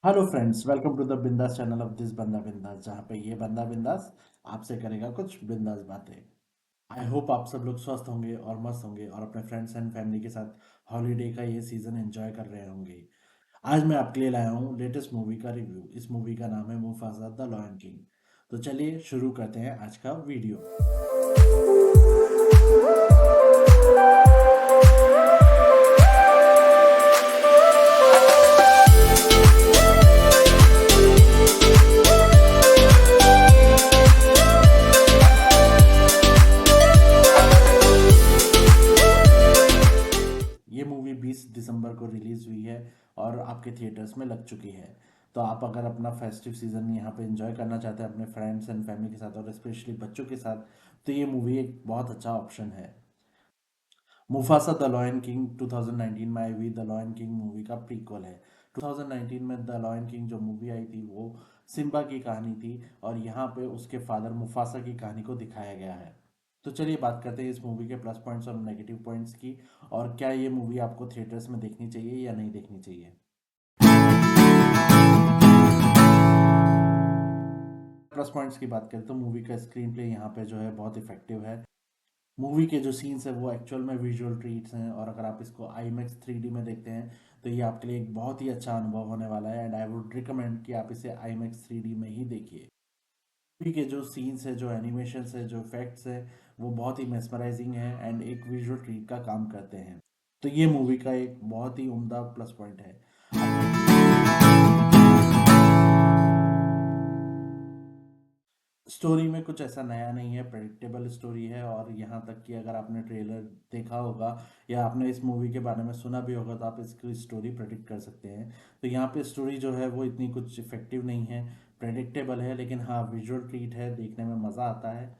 Hello friends, welcome to the बिंदास channel of this बंदा बिंदास, जहाँ पे ये बंदा बिंदास आपसे करेगा कुछ बिंदास बातें। आई होप आप सब लोग स्वस्थ होंगे और मस्त होंगे और अपने फ्रेंड्स एंड फैमिली के साथ हॉलीडे का ये सीज़न एंजॉय कर रहे होंगे। आज मैं आपके लिए लाया हूँ लेटेस्ट मूवी का रिव्यू। इस मूवी का नाम है मुफासा द लॉयन किंग। तो चलिए शुरू करते हैं आज का वीडियो। ये मूवी 20 दिसंबर को रिलीज़ हुई है और आपके थिएटर्स में लग चुकी है। तो आप अगर अपना फेस्टिव सीज़न यहाँ पे एंजॉय करना चाहते हैं अपने फ्रेंड्स एंड फैमिली के साथ और स्पेशली बच्चों के साथ, तो ये मूवी एक बहुत अच्छा ऑप्शन है। मुफासा द लॉयन किंग 2019 में आई हुई द लॉयन किंग मूवी का प्रीक्वल है। 2019 में द लॉयन किंग जो मूवी आई थी वो सिम्बा की कहानी थी और यहाँ पे उसके फादर मुफासा की कहानी को दिखाया गया है। तो चलिए बात करते हैं इस मूवी के प्लस पॉइंट्स और नेगेटिव पॉइंट्स की, और क्या ये मूवी आपको थिएटर्स में देखनी चाहिए या नहीं देखनी चाहिए। प्लस पॉइंट्स की बात करें तो मूवी का स्क्रीन प्ले यहाँ पे जो है बहुत इफेक्टिव है। मूवी के जो सीन्स है वो एक्चुअल में विजुअल ट्रीट्स हैं, और अगर आप इसको आई मैक्स 3D में देखते हैं तो ये आपके लिए एक बहुत ही अच्छा अनुभव होने वाला है, एंड आई वुड रिकमेंड कि आप इसे आई मैक्स 3D में ही देखिए। मूवी के जो सीन्स है, जो एनिमेशंस है, जो इफेक्ट्स है, वो बहुत ही मेस्मराइजिंग है एंड एक विजुअल ट्रीट का काम करते हैं। तो ये मूवी का एक बहुत ही उम्दा प्लस पॉइंट है। स्टोरी में कुछ ऐसा नया नहीं है, प्रेडिक्टेबल स्टोरी है, और यहाँ तक कि अगर आपने ट्रेलर देखा होगा या आपने इस मूवी के बारे में सुना भी होगा तो आप इसकी स्टोरी प्रेडिक्ट कर सकते हैं। तो यहाँ पे स्टोरी जो है वो इतनी कुछ इफेक्टिव नहीं है, प्रेडिक्टेबल है, लेकिन हाँ विजुअल ट्रीट है, देखने में मज़ा आता है।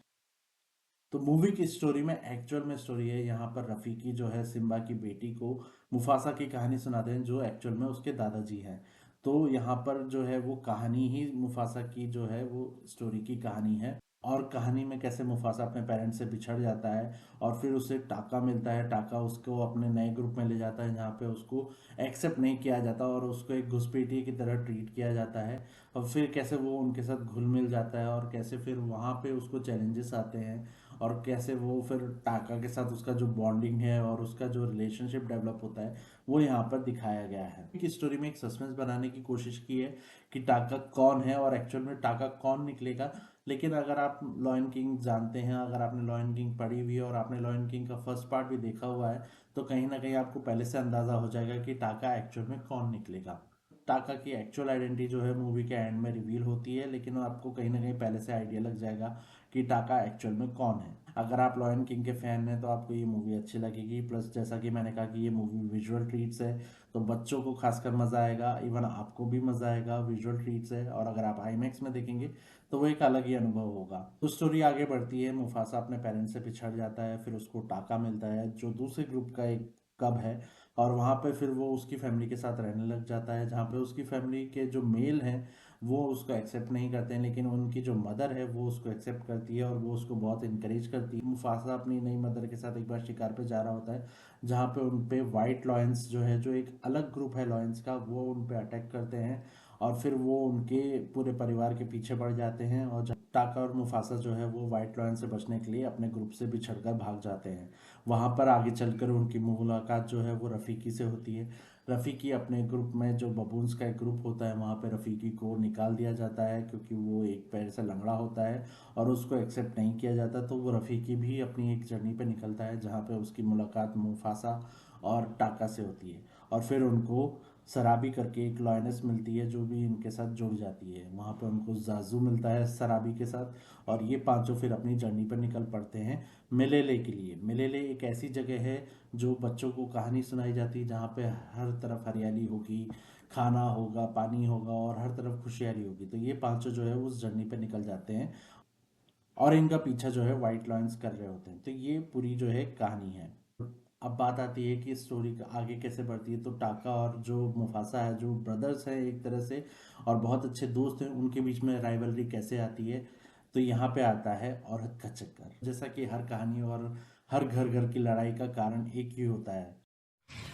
तो मूवी की स्टोरी में एक्चुअल में स्टोरी है, यहाँ पर रफ़ीकी जो है सिम्बा की बेटी को मुफासा की कहानी सुनाते हैं जो एक्चुअल में उसके दादाजी हैं। तो यहाँ पर जो है वो कहानी ही मुफासा की जो है वो स्टोरी की कहानी है, और कहानी में कैसे मुफासा अपने पेरेंट्स से बिछड़ जाता है और फिर उसे टाका मिलता है। टाका उसको अपने नए ग्रुप में ले जाता है जहाँ पे उसको एक्सेप्ट नहीं किया जाता और उसको एक घुसपैठिए की तरह ट्रीट किया जाता है। और फिर कैसे वो उनके साथ घुल मिल जाता है और कैसे फिर वहाँ पे उसको चैलेंजेस आते हैं, और कैसे वो फिर टाका के साथ उसका जो बॉन्डिंग है और उसका जो रिलेशनशिप डेवलप होता है वो यहाँ पर दिखाया गया है। कि स्टोरी में एक सस्पेंस बनाने की कोशिश की है कि टाका कौन है और एक्चुअल में टाका कौन निकलेगा। लेकिन अगर आप लॉयन किंग जानते हैं, अगर आपने लॉयन किंग पढ़ी हुई है और आपने लॉयन किंग का फर्स्ट पार्ट भी देखा हुआ है, तो कहीं ना कहीं आपको पहले से अंदाजा हो जाएगा कि टाका एक्चुअल में कौन निकलेगा। टाका की एक्चुअल आइडेंटिटी जो है मूवी के एंड में रिवील होती है, लेकिन आपको कहीं ना कहीं पहले से आइडिया लग जाएगा कि टाका एक्चुअल में कौन है। अगर आप लॉयन किंग के फैन हैं तो आपको ये मूवी अच्छी लगेगी। प्लस जैसा कि मैंने कहा कि ये मूवी विजुअल ट्रीट्स है, तो बच्चों को खासकर मज़ा आएगा, इवन आपको भी मज़ा आएगा। विजुअल ट्रीट्स है, और अगर आप आईमैक्स में देखेंगे तो वो एक अलग ही अनुभव होगा। तो स्टोरी आगे बढ़ती है, मुफासा अपने पेरेंट्स से पिछड़ जाता है, फिर उसको टाका मिलता है जो दूसरे ग्रुप का एक कब है, और वहाँ पे फिर वो उसकी फैमिली के साथ रहने लग जाता है, जहाँ पे उसकी फैमिली के जो मेल हैं वो उसको एक्सेप्ट नहीं करते हैं, लेकिन उनकी जो मदर है वो उसको एक्सेप्ट करती है और वो उसको बहुत इंकरेज करती है। मुफासा अपनी नई मदर के साथ एक बार शिकार पे जा रहा होता है, जहाँ पे उन पे वाइट लॉयंस जो है, जो एक अलग ग्रुप है लॉयंस का, वो उन पे अटैक करते हैं और फिर वो उनके पूरे परिवार के पीछे पड़ जाते हैं, और टाका और मुफासा जो है वो वाइट लॉयन से बचने के लिए अपने ग्रुप से बिछड़कर भाग जाते हैं। वहाँ पर आगे चलकर उनकी मुलाकात जो है वो रफ़ीकी से होती है। रफ़ीकी अपने ग्रुप में, जो बबून्स का एक ग्रुप होता है, वहाँ पे रफ़ीकी को निकाल दिया जाता है क्योंकि वो एक पैर से लंगड़ा होता है और उसको एक्सेप्ट नहीं किया जाता। तो वो रफ़ीकी भी अपनी एक जर्नी पे निकलता है जहाँ पे उसकी मुलाकात मुफासा और टाका से होती है, और फिर उनको शराबी करके एक लॉयनेस मिलती है जो भी इनके साथ जुड़ जाती है। वहाँ पे उनको जाजू मिलता है शराबी के साथ, और ये पांचों फिर अपनी जर्नी पर निकल पड़ते हैं मिलेले के लिए। मिलेले एक ऐसी जगह है जो बच्चों को कहानी सुनाई जाती है, जहाँ पे हर तरफ हरियाली होगी, खाना होगा, पानी होगा और हर तरफ खुशहाली होगी। तो ये पांचों जो है उस जर्नी पे निकल जाते हैं और इनका पीछा जो है वाइट लॉयंस कर रहे होते हैं। तो ये पूरी जो है कहानी है। अब बात आती है कि स्टोरी आगे कैसे बढ़ती है। तो टाका और जो मुफासा है, जो ब्रदर्स हैं एक तरह से और बहुत अच्छे दोस्त हैं, उनके बीच में राइवलरी कैसे आती है। तो यहाँ पे आता है औरत का चक्कर। जैसा कि हर कहानी और हर घर घर की लड़ाई का कारण एक ही होता है,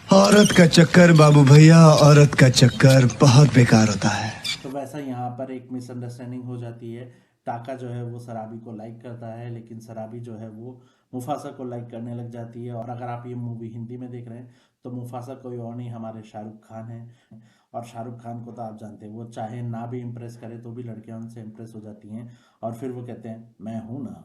औरत का चक्कर बाबू भैया, औरत का चक्कर बहुत बेकार होता है। तो वैसा यहाँ पर एक मिसअंडरस्टैंडिंग हो जाती है। टाका जो है वो सराबी को लाइक करता है, लेकिन सराबी जो है वो मुफासा को लाइक करने लग जाती है। और अगर आप ये मूवी हिंदी में देख रहे हैं तो मुफासा कोई और नहीं, हमारे शाहरुख खान है। और शाहरुख खान को तो आप जानते हैं, वो चाहे ना भी इम्प्रेस करे तो भी लड़कियां उनसे इम्प्रेस हो जाती हैं। और फिर वो कहते हैं मैं हूं ना।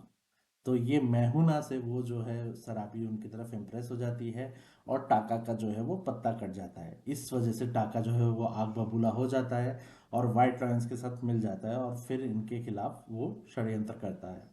तो ये मैं हूं ना से वो जो है शराबी उनकी तरफ इम्प्रेस हो जाती है। और टाका का जो है वो पत्ता कट जाता है। इस वजह से टाका जो है वो आग बबूला हो जाता है और वाइट लॉयंस के साथ मिल जाता है और फिर इनके खिलाफ वो षड्यंत्र करता है।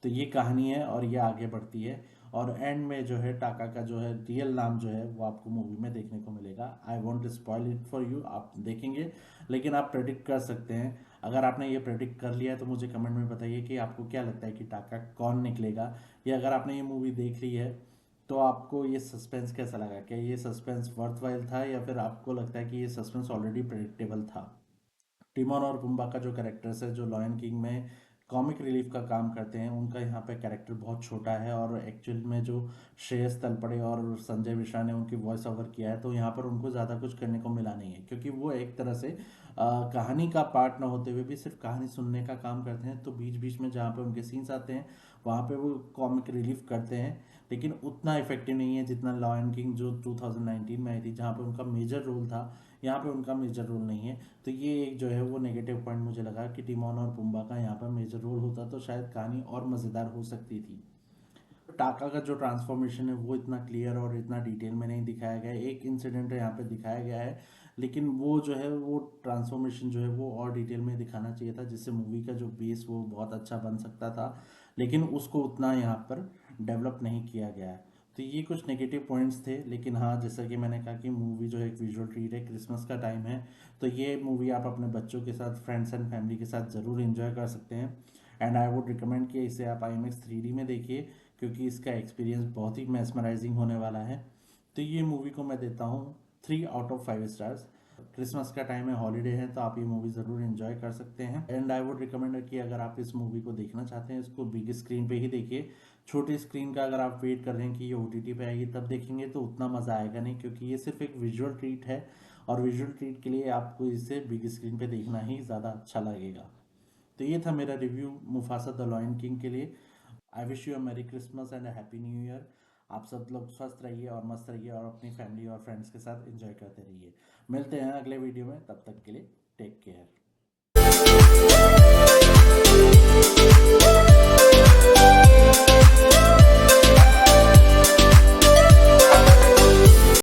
तो ये कहानी है और ये आगे बढ़ती है। और एंड में जो है टाका का जो है रियल नाम जो है वो आपको मूवी में देखने को मिलेगा। I want spoil it for you, आप देखेंगे लेकिन आप प्रेडिक्ट कर सकते हैं। अगर आपने ये प्रेडिक्ट कर लिया है तो मुझे कमेंट में बताइए कि आपको क्या लगता है कि टाका कौन निकलेगा। या अगर आपने ये मूवी देख ली है तो आपको ये सस्पेंस कैसा लगा, क्या ये सस्पेंस वर्थ वाइल था या फिर आपको लगता है कि ये सस्पेंस ऑलरेडी प्रेडिक्टेबल था। टिमोन और पुम्बा का जो कैरेक्टर्स है जो लॉयन किंग में कॉमिक रिलीफ का काम करते हैं, उनका यहाँ पे कैरेक्टर बहुत छोटा है। और एक्चुअल में जो श्रेयस तलपड़े और संजय मिश्रा ने उनकी वॉइस ओवर किया है तो यहाँ पर उनको ज़्यादा कुछ करने को मिला नहीं है, क्योंकि वो एक तरह से कहानी का पार्ट ना होते हुए भी सिर्फ कहानी सुनने का काम करते हैं। तो बीच बीच में जहाँ पे उनके सीन्स आते हैं वहाँ पे वो कॉमिक रिलीफ करते हैं, लेकिन उतना इफेक्टिव नहीं है जितना लॉयन किंग जो 2019 में आई थी जहाँ पे उनका मेजर रोल था। यहाँ पे उनका मेजर रोल नहीं है। तो ये एक जो है वो नेगेटिव पॉइंट मुझे लगा कि टिमोन और पुम्बा का यहाँ पर मेजर रोल होता तो शायद कहानी और मज़ेदार हो सकती थी। टाका का जो ट्रांसफॉर्मेशन है वो इतना क्लियर और इतना डिटेल में नहीं दिखाया गया है। एक इंसिडेंट यहाँ पे दिखाया गया है, लेकिन वो जो है वो ट्रांसफॉर्मेशन जो है वो और डिटेल में दिखाना चाहिए था, जिससे मूवी का जो बेस वो बहुत अच्छा बन सकता था। लेकिन उसको उतना यहाँ पर डेवलप नहीं किया गया है। तो ये कुछ नेगेटिव पॉइंट्स थे, लेकिन हाँ जैसा कि मैंने कहा कि मूवी जो है एक विजुअल ट्रीट है, क्रिसमस का टाइम है तो ये मूवी आप अपने बच्चों के साथ, फ्रेंड्स एंड फैमिली के साथ ज़रूर इंजॉय कर सकते हैं। एंड आई वुड रिकमेंड कि इसे आप IMAX 3D में देखिए, क्योंकि इसका एक्सपीरियंस बहुत ही मैस्मराइजिंग होने वाला है। तो ये मूवी को मैं देता हूँ 3 आउट ऑफ 5 स्टार्स। क्रिसमस का टाइम है, हॉलीडे है, तो आप ये मूवी ज़रूर एंजॉय कर सकते हैं। एंड आई वुड रिकमेंड कि अगर आप इस मूवी को देखना चाहते हैं इसको बिग स्क्रीन पे ही देखिए। छोटी स्क्रीन का अगर आप वेट कर रहे हैं कि ये OTT पे आएगी तब देखेंगे तो उतना मज़ा आएगा नहीं, क्योंकि ये सिर्फ एक विजुअल ट्रीट है और विजुअल ट्रीट के लिए आपको इसे बिग स्क्रीन पे देखना ही ज़्यादा अच्छा लगेगा। तो ये था मेरा review Mufasa the lion king के लिए। I wish you a merry Christmas and a happy new year. आप सब लोग स्वस्थ रहिए और मस्त रहिए और अपनी फैमिली और फ्रेंड्स के साथ एंजॉय करते रहिए। मिलते हैं अगले वीडियो में, तब तक के लिए टेक केयर।